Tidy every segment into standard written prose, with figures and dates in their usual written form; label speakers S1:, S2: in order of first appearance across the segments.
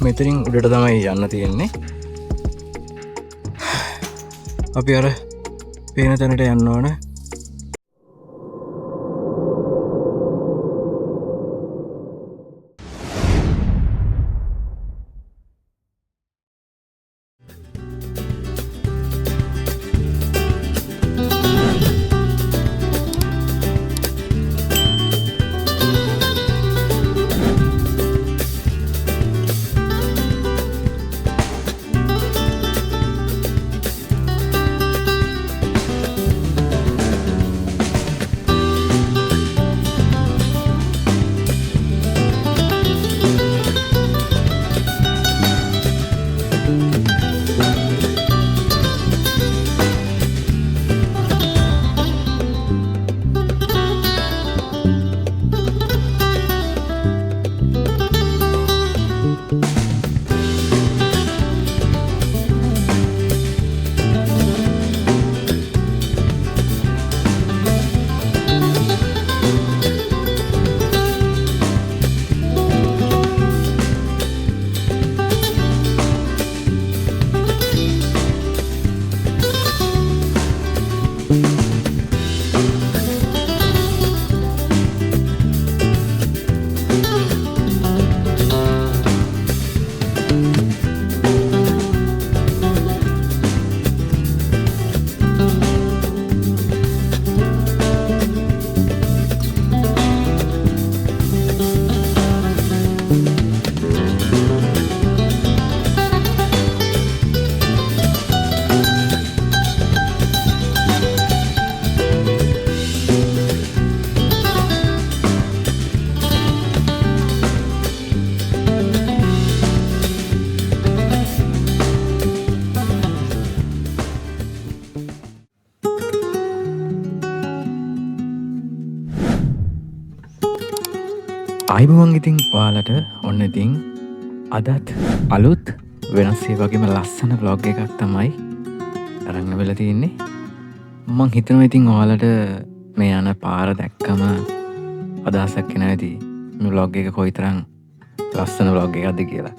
S1: මෙතරින් උඩට තමයි යන්න තියෙන්නේ. අපි අර පේන තැනට යන්න ඕන. අයිබුවන් ඉතින් ඔයාලට ඔන්න ඉතින් අදත් අලුත් වෙනස්සේ වගේම ලස්සන බ්ලොග් එකක් තමයි අරන්න වෙලා තියෙන්නේ. මං හිතනවා ඉතින් ඔයාලට මේ යන පාර දැක්කම අදහසක් එනවා ඇති මේ බ්ලොග් එක කොයිතරම් ලස්සන බ්ලොග් එකක්ද කියලා.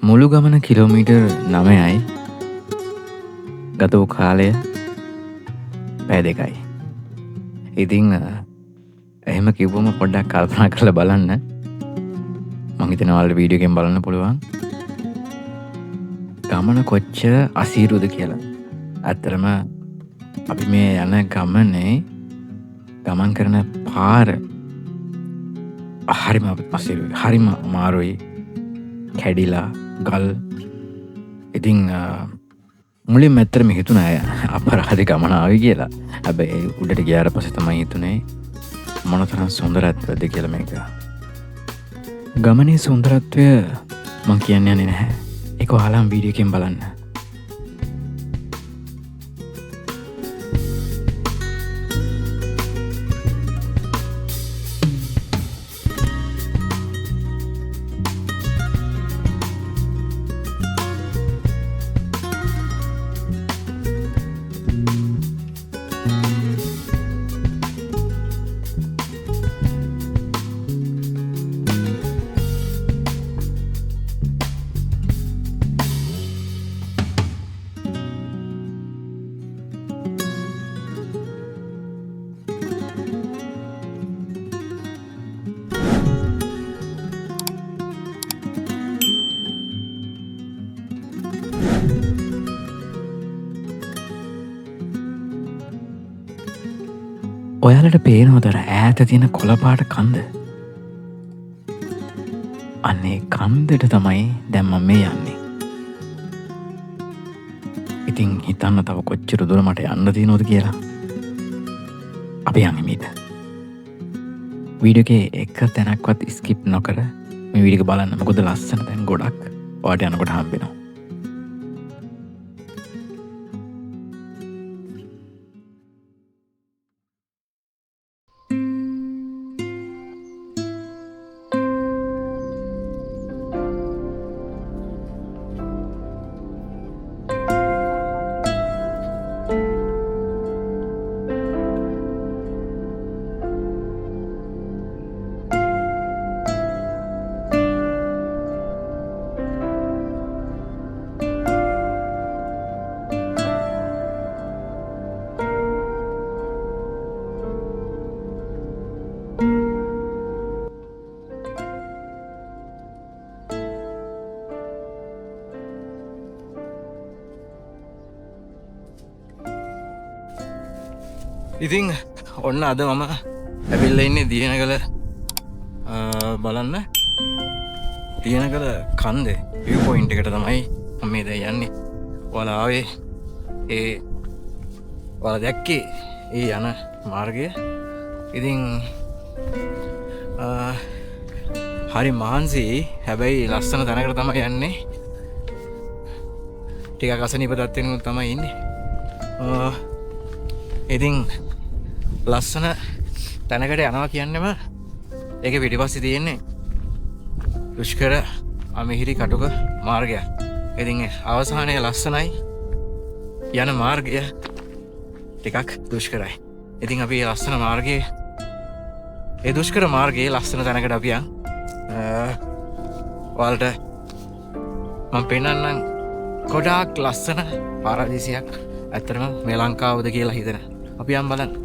S1: මුළු ගමන කිලෝමීටර් 9යි. ගත වූ කාලය පැය 2යි. ඉතින් එහෙම කිව්වම පොඩ්ඩක් කල්පනා කරලා බලන්න. මං හිතනවා ඔයාලට වීඩියෝ එකෙන් බලන්න පුළුවන් ගමන කොච්චර අසීරුද කියලා. ඇත්තටම අපි මේ යන ගමනේ ගමන් කරන පාර හරිම අසීරුයි. හරිම අමාරුයි. කැඩිලා ගල්. ඉතින් මුලින්ම ඇත්තටම හිතුණා අපරාධ ගමන ආවි කියලා. හැබැයි උඩට ගියාට පස්සේ තමයි හිතුනේ මොනතරම් සුන්දරත්වයක්ද කියලා මේක. ගමනේ සුන්දරත්වය මං කියන්නේ නැහැ. ඒක ඔයාලම වීඩියෝ එකෙන් බලන්න. ඔයාලට පේනවද ඈත තියෙන කොළපාට කන්ද? අන්නේ කන්දට තමයි දැන් මම මේ යන්නේ. ඉතින් හිතන්න තව කොච්චර දුර මට යන්න තියෙනවද කියලා. අපි යන්නේ මීට. වීඩියෝ එකේ එක තැනක්වත් ස්කිප් නොකර මේ වීඩියෝ එක බලන්න. මොකද ලස්සන තැන් ගොඩක් ඔයාලට යනකොට හම්බෙනවා. ඉතින් ඔන්න අද මම ඇවිල්ලා ඉන්නේ දියනගල බලන්න. දියනගල කන්දේ view point එකට තමයි මම මේ දැන් යන්නේ. ඔයාලා ආවේ ඒ ඔයාලා දැක්කේ ඒ යන මාර්ගය. ඉතින් හරි මහන්සි. හැබැයි ලස්සන තැනකට තමයි යන්නේ. ටිකක් අසනීප තත්ත්වෙනුත් තමයි ඉන්නේ. ඉතින් ලස්සන තැනකට යනවා කියන්නෙම ඒක පිටිපස්සේ තියෙන්නේ දුෂ්කර අමිහිරි කටුක මාර්ගයක්. ඉතින් අවසානයේ ලස්සනයි, යන මාර්ගය ටිකක් දුෂ්කරයි. ඉතින් අපි ලස්සන මාර්ගයේ ඒ දුෂ්කර මාර්ගයේ ලස්සන තැනකට අපි යන් ඔයාලට මම පෙන්නන්නම් ගොඩාක් ලස්සන පාරාදීසයක්. ඇත්තටම මේ ලංකාවද කියලා හිතන අපි යන් බලන්න.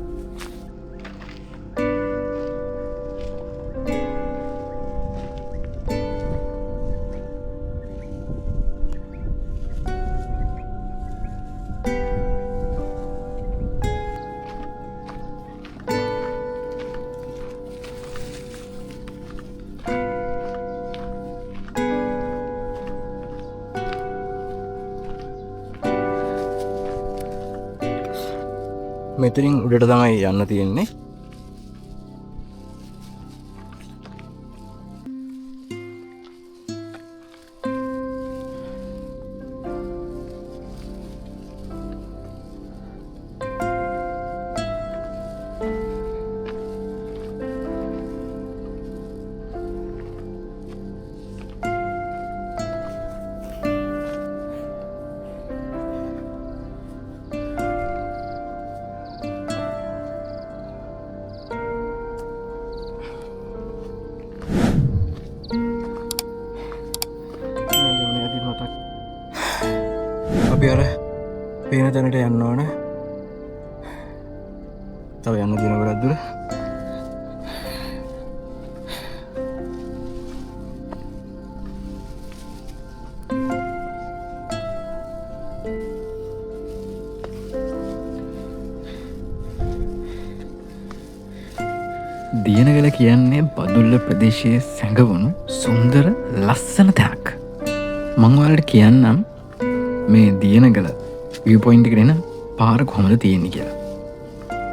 S1: මෙතනින් උඩට තමයි යන්න තියෙන්නේ. අපි අර පේන තැනට යන්න ඕන. තව යන්න තියෙන ගොඩක් දුර. දියනගල කියන්නේ බදුල්ල ප්‍රදේශයේ සැඟවුණු සුන්දර ලස්සන තැනක්. මං ඔයාලට කියන්නම් මේ දියනගල view point එකට එන පාර කොහොමද තියෙන්නේ කියලා.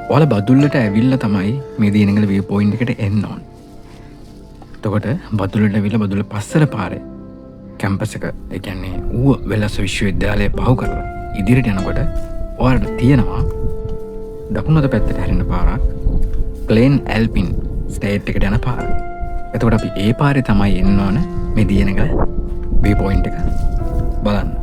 S1: ඔයාලා බදුල්ලට ඇවිල්ලා තමයි මේ දියනගල view point එකට එන්න ඕන. එතකොට බදුල්ලට ඇවිල්ලා බදුල්ල පස්සර පාරේ කැම්පස් එක, ඒ කියන්නේ ඌව වෙලස විශ්වවිද්‍යාලය පහු කරලා ඉදිරියට යනකොට ඔයාලට තියෙනවා දකුණත පැත්තට හැරෙන පාරක්, ප්ලේන් ඇල්පින් ස්ටේට් එකට යන පාර. එතකොට අපි ඒ පාරේ තමයි එන්න ඕන මේ දියනගල view point එක බලන්න.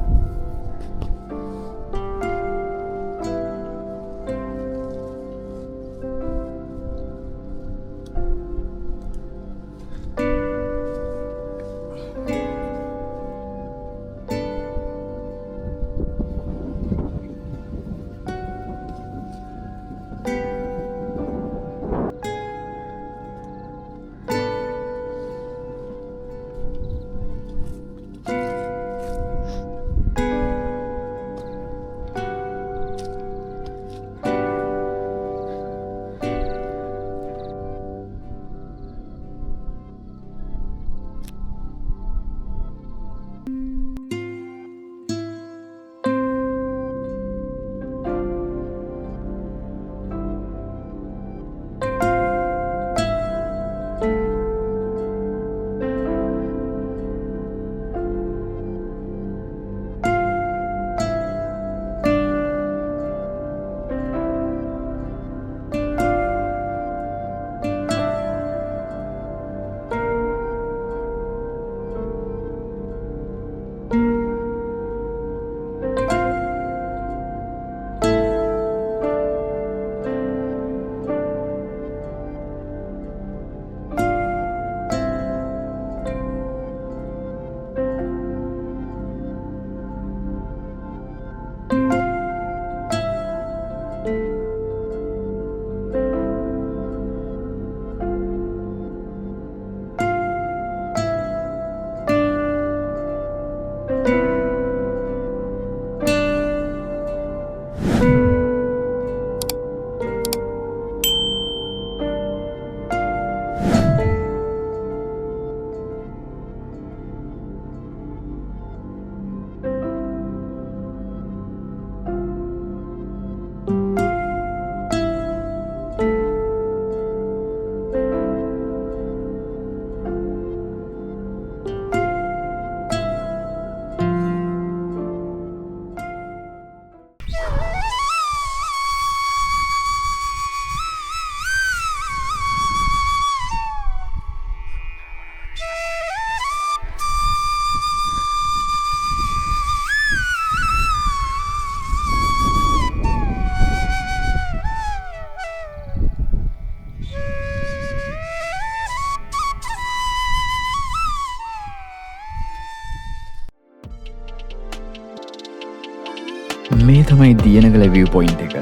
S1: මේ තමයි දියනගල විව් පොයින්ට් එක.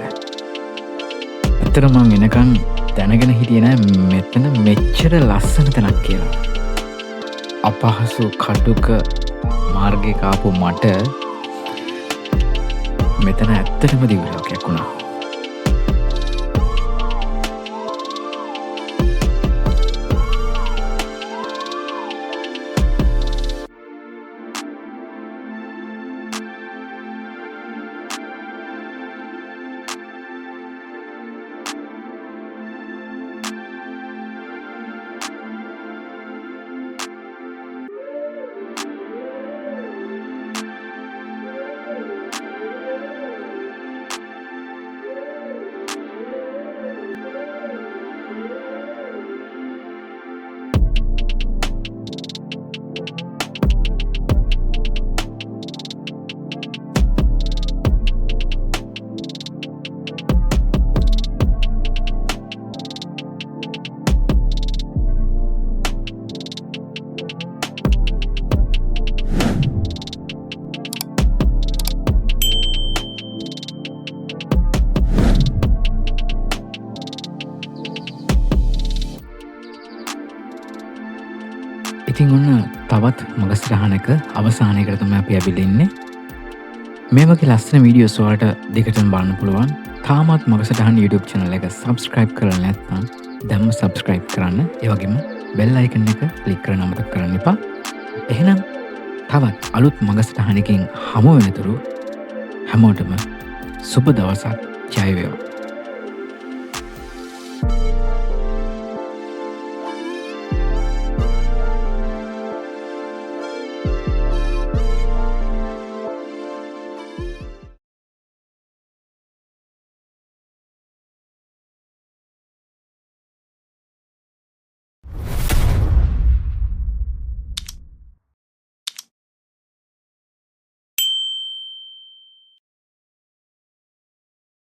S1: ඇත්තටම මං එනකන් දැනගෙන හිටියේ නෑ මෙතන මෙච්චර ලස්සන තැනක් කියලා. අපහසු කටුක මාර්ගයක ආපු මට මෙතන ඇත්තටම දිව්‍ය ලෝකයක් වුණා. ඉතින් ඔන්න තවත් මගසටහනක අවසානයකට තමයි අපි ඇවිල්ලා ඉන්නේ. මේ වගේ ලස්සන වීඩියෝස් වලට දෙකටම බලන්න පුළුවන්. තාමත් මගසටහන් YouTube channel එක subscribe කරලා නැත්නම් දැන්ම subscribe කරන්න. ඒ වගේම bell icon එක click කරන්න අමතක කරන්න එපා. එහෙනම් තවත් අලුත් මගසටහනකින් හමු වෙනතුරු හැමෝටම සුබ දවසක්. ජය වේවා.